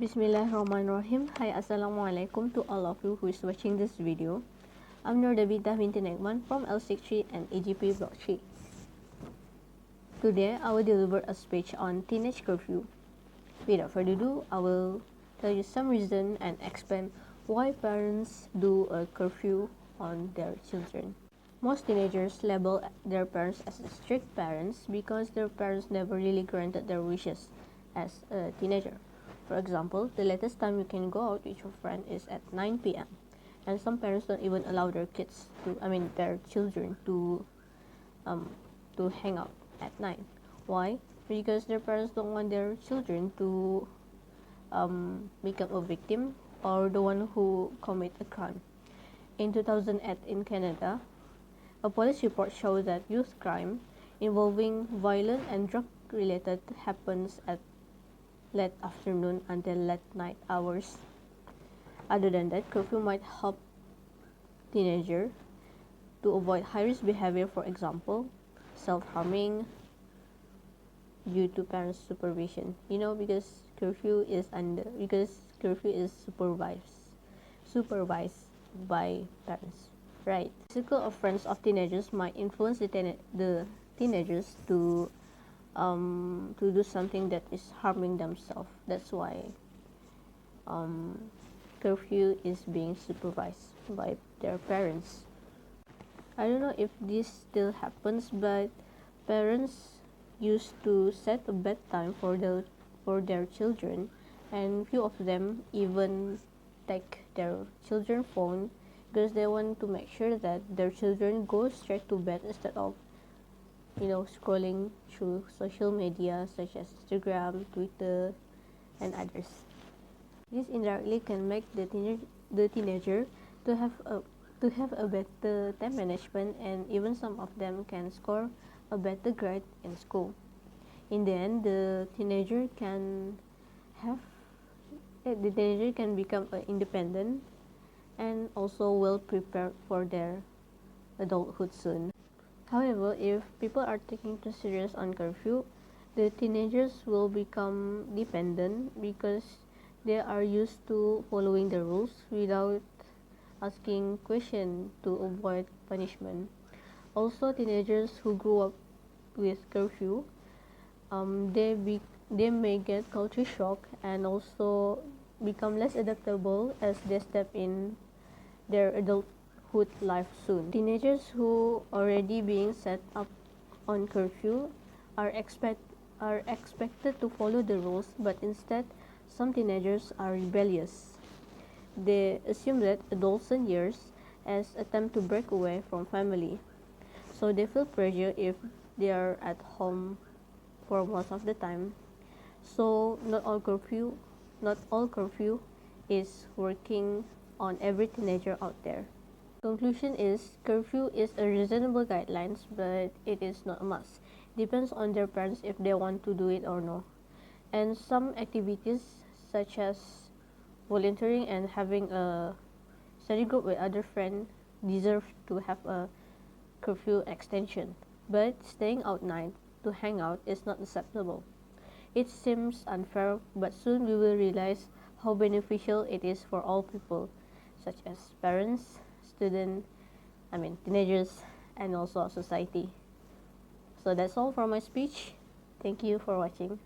Bismillahirrahmanirrahim. Hi, Assalamualaikum to all of you who is watching this video. I'm Nur Dabita binti Negman from L63 and AGP Block 3. Today, I will deliver a speech on teenage curfew. Without further ado, I will tell you some reason and explain why parents do a curfew on their children. Most teenagers label their parents as strict parents because their parents never really granted their wishes as a teenager. For example, the latest time you can go out with your friend is at 9 p.m. and some parents don't even allow their children to hang out at night. Why? Because their parents don't want their children to become a victim or the one who commit a crime. In 2008 in Canada, a police report showed that youth crime involving violent and drug-related happens at late afternoon until late night hours. Other than that, curfew might help teenagers to avoid high-risk behavior, for example, self-harming due to parents' supervision. Because curfew is supervised by parents, right? The circle of friends of teenagers might influence the teenagers to do something that is harming themselves. That's why curfew is being supervised by their parents. I don't know if this still happens, but parents used to set a bedtime for their children, and few of them even take their children's phone because they want to make sure that their children go straight to bed instead of scrolling through social media such as Instagram, Twitter, and others. This indirectly can make the teenager to have a better time management, and even some of them can score a better grade in school. In the end, the teenager can become independent and also well prepared for their adulthood soon. However, if people are taking too serious on curfew, the teenagers will become dependent because they are used to following the rules without asking questions to avoid punishment. Also, teenagers who grew up with curfew, they may get culture shock and also become less adaptable as they step in their adulthood life soon. Teenagers who already being set up on curfew are expected to follow the rules, but instead some teenagers are rebellious. They assume that adolescent years as attempt to break away from family, so they feel pressure if they are at home for most of the time. So not all curfew is working on every teenager out there. Conclusion is, curfew is a reasonable guidelines, but it is not a must. Depends on their parents if they want to do it or no. And some activities such as volunteering and having a study group with other friends deserve to have a curfew extension. But staying out night to hang out is not acceptable. It seems unfair, but soon we will realize how beneficial it is for all people, such as parents, teenagers, and also society. So that's all for my speech. Thank you for watching.